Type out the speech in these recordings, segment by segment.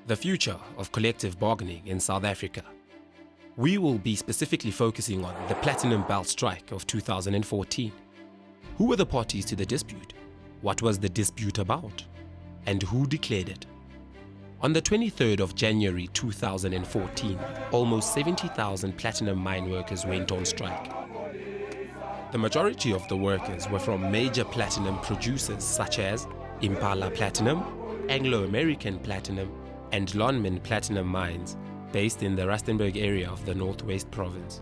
The future of collective bargaining in South Africa. We will be specifically focusing on the Platinum Belt Strike of 2014. Who were the parties to the dispute? What was the dispute about? And who declared it? On the 23rd of January 2014, almost 70,000 platinum mine workers went on strike. The majority of the workers were from major platinum producers such as Impala Platinum, Anglo-American Platinum, and Lonmin Platinum mines based in the Rustenburg area of the Northwest Province.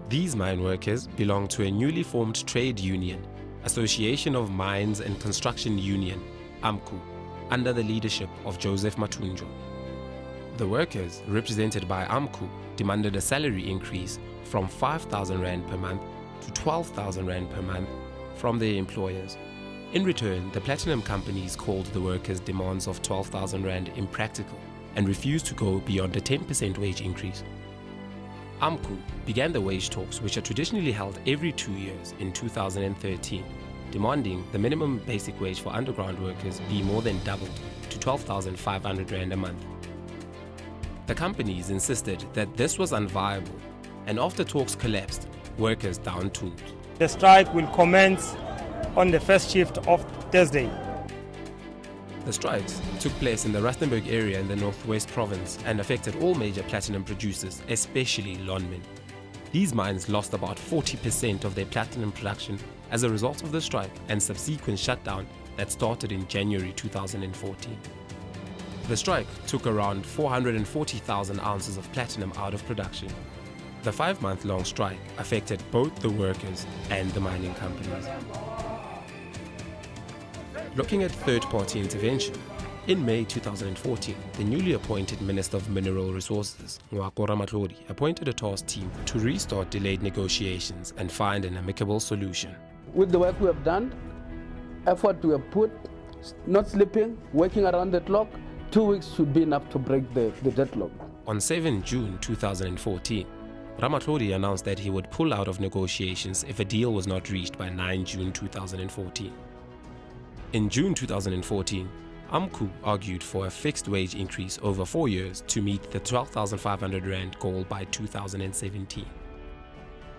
These mine workers belong to a newly formed trade union, Association of Mines and Construction Union, AMCU, under the leadership of Joseph Matunjo. The workers, represented by AMCU, demanded a salary increase from 5,000 Rand per month to 12,000 Rand per month from their employers. In return, the platinum companies called the workers' demands of 12,000 Rand impractical and refused to go beyond a 10% wage increase. AMCU began the wage talks, which are traditionally held every 2 years, in 2013, demanding the minimum basic wage for underground workers be more than doubled to 12,500 Rand a month. The companies insisted that this was unviable, and after talks collapsed, workers downed tools. The strike will commence on the first shift of Thursday. The strikes took place in the Rustenburg area in the Northwest Province and affected all major platinum producers, especially Lonmin. These mines lost about 40% of their platinum production as a result of the strike and subsequent shutdown that started in January 2014. The strike took around 440,000 ounces of platinum out of production. The 5-month-long strike affected both the workers and the mining companies. Looking at third-party intervention, in May 2014, the newly appointed Minister of Mineral Resources, Raborife, appointed a task team to restart delayed negotiations and find an amicable solution. With the work we have done, effort we have put, not sleeping, working around the clock, 2 weeks should be enough to break the deadlock. On 7 June 2014, Raborife announced that he would pull out of negotiations if a deal was not reached by 9 June 2014. In June 2014, AMCU argued for a fixed wage increase over 4 years to meet the 12,500 Rand goal by 2017.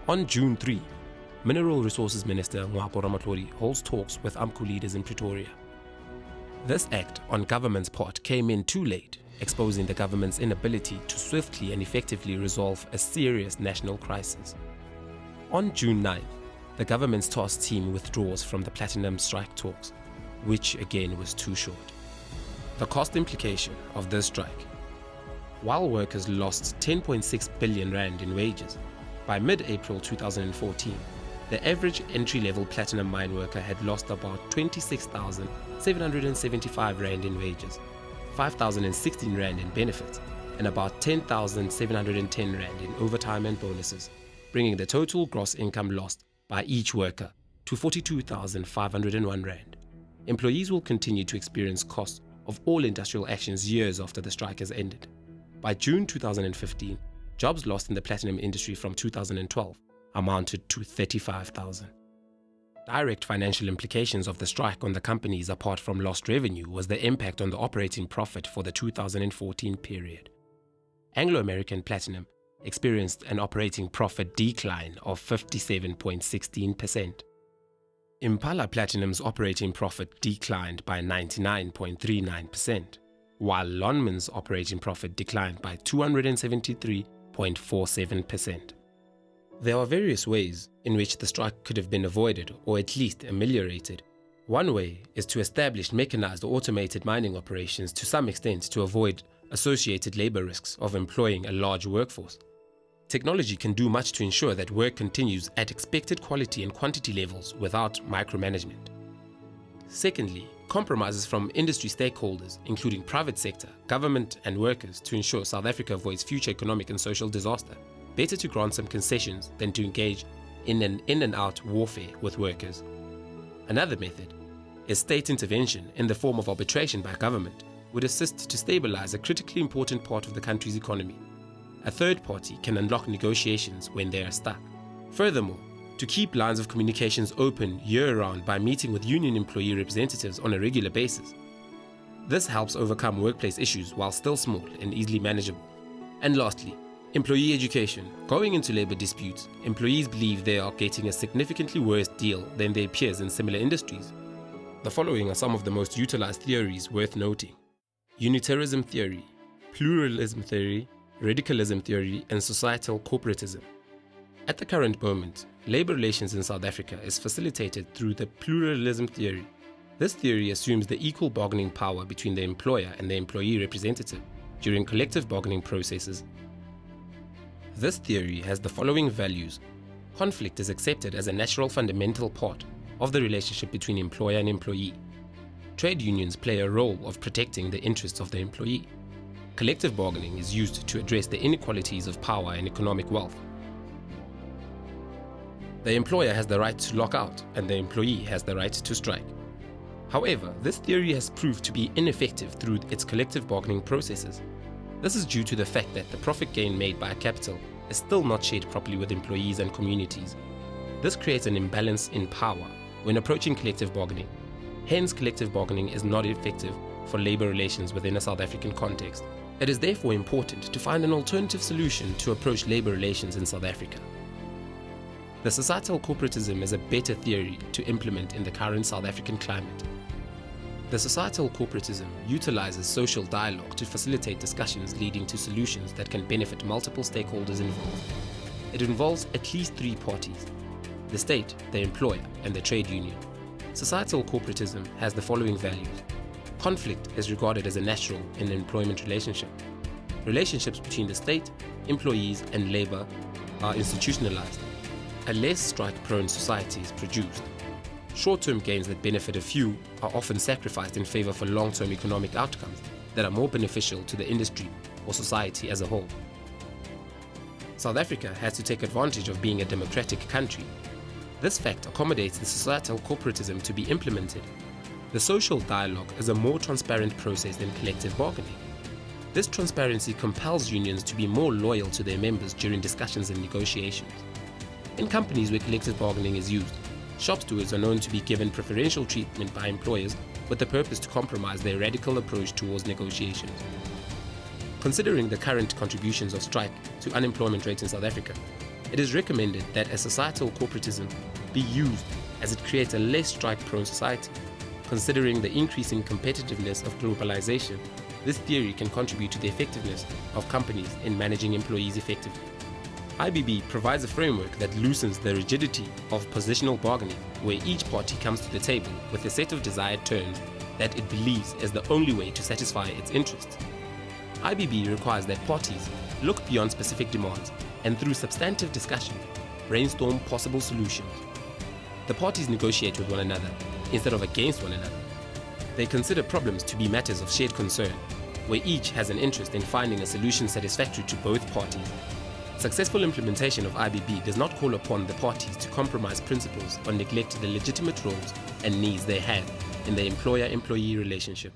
On June 3, Mineral Resources Minister Raborife holds talks with AMCU leaders in Pretoria. This act on government's part came in too late, exposing the government's inability to swiftly and effectively resolve a serious national crisis. On June 9, the government's task team withdraws from the platinum strike talks, which again was too short. The cost implication of this strike. While workers lost 10.6 billion Rand in wages, by mid-April 2014, the average entry-level platinum mine worker had lost about 26,775 Rand in wages, 5,016 Rand in benefits, and about 10,710 Rand in overtime and bonuses, bringing the total gross income lost by each worker to 42,501 Rand. Employees will continue to experience costs of all industrial actions years after the strike has ended. By June 2015, jobs lost in the platinum industry from 2012 amounted to 35,000. Direct financial implications of the strike on the companies apart from lost revenue was the impact on the operating profit for the 2014 period. Anglo-American Platinum experienced an operating profit decline of 57.16%. Impala Platinum's operating profit declined by 99.39%, while Lonmin's operating profit declined by 273.47%. There are various ways in which the strike could have been avoided or at least ameliorated. One way is to establish mechanized or automated mining operations to some extent to avoid associated labor risks of employing a large workforce. Technology can do much to ensure that work continues at expected quality and quantity levels without micromanagement. Secondly, compromises from industry stakeholders, including private sector, government and workers, to ensure South Africa avoids future economic and social disaster. Better to grant some concessions than to engage in an in-and-out warfare with workers. Another method is state intervention in the form of arbitration by government would assist to stabilize a critically important part of the country's economy. A third party can unlock negotiations when they are stuck. Furthermore, to keep lines of communications open year-round by meeting with union employee representatives on a regular basis. This helps overcome workplace issues while still small and easily manageable. And lastly, employee education. Going into labor disputes, employees believe they are getting a significantly worse deal than their peers in similar industries. The following are some of the most utilized theories worth noting: unitarism theory, pluralism theory, radicalism theory, and societal corporatism. At the current moment, labor relations in South Africa is facilitated through the pluralism theory. This theory assumes the equal bargaining power between the employer and the employee representative during collective bargaining processes. This theory has the following values. Conflict is accepted as a natural fundamental part of the relationship between employer and employee. Trade unions play a role of protecting the interests of the employee. Collective bargaining is used to address the inequalities of power and economic wealth. The employer has the right to lock out and the employee has the right to strike. However, this theory has proved to be ineffective through its collective bargaining processes. This is due to the fact that the profit gain made by capital is still not shared properly with employees and communities. This creates an imbalance in power when approaching collective bargaining. Hence, collective bargaining is not effective for labor relations within a South African context. It is therefore important to find an alternative solution to approach labor relations in South Africa. The societal corporatism is a better theory to implement in the current South African climate. The societal corporatism utilizes social dialogue to facilitate discussions leading to solutions that can benefit multiple stakeholders involved. It involves at least 3 parties: the state, the employer, and the trade union. Societal corporatism has the following values. Conflict is regarded as a natural in an employment relationship. Relationships between the state, employees, and labor are institutionalized. A less strike-prone society is produced. Short-term gains that benefit a few are often sacrificed in favor for long-term economic outcomes that are more beneficial to the industry or society as a whole. South Africa has to take advantage of being a democratic country. This fact accommodates the societal corporatism to be implemented. The social dialogue is a more transparent process than collective bargaining. This transparency compels unions to be more loyal to their members during discussions and negotiations. In companies where collective bargaining is used, shop stewards are known to be given preferential treatment by employers with the purpose to compromise their radical approach towards negotiations. Considering the current contributions of strike to unemployment rates in South Africa, it is recommended that a societal corporatism be used as it creates a less strike-prone society. Considering the increasing competitiveness of globalization, this theory can contribute to the effectiveness of companies in managing employees effectively. IBB provides a framework that loosens the rigidity of positional bargaining, where each party comes to the table with a set of desired terms that it believes is the only way to satisfy its interests. IBB requires that parties look beyond specific demands and through substantive discussion, brainstorm possible solutions. The parties negotiate with one another instead of against one another. They consider problems to be matters of shared concern, where each has an interest in finding a solution satisfactory to both parties. Successful implementation of IBB does not call upon the parties to compromise principles or neglect the legitimate roles and needs they have in the employer-employee relationship.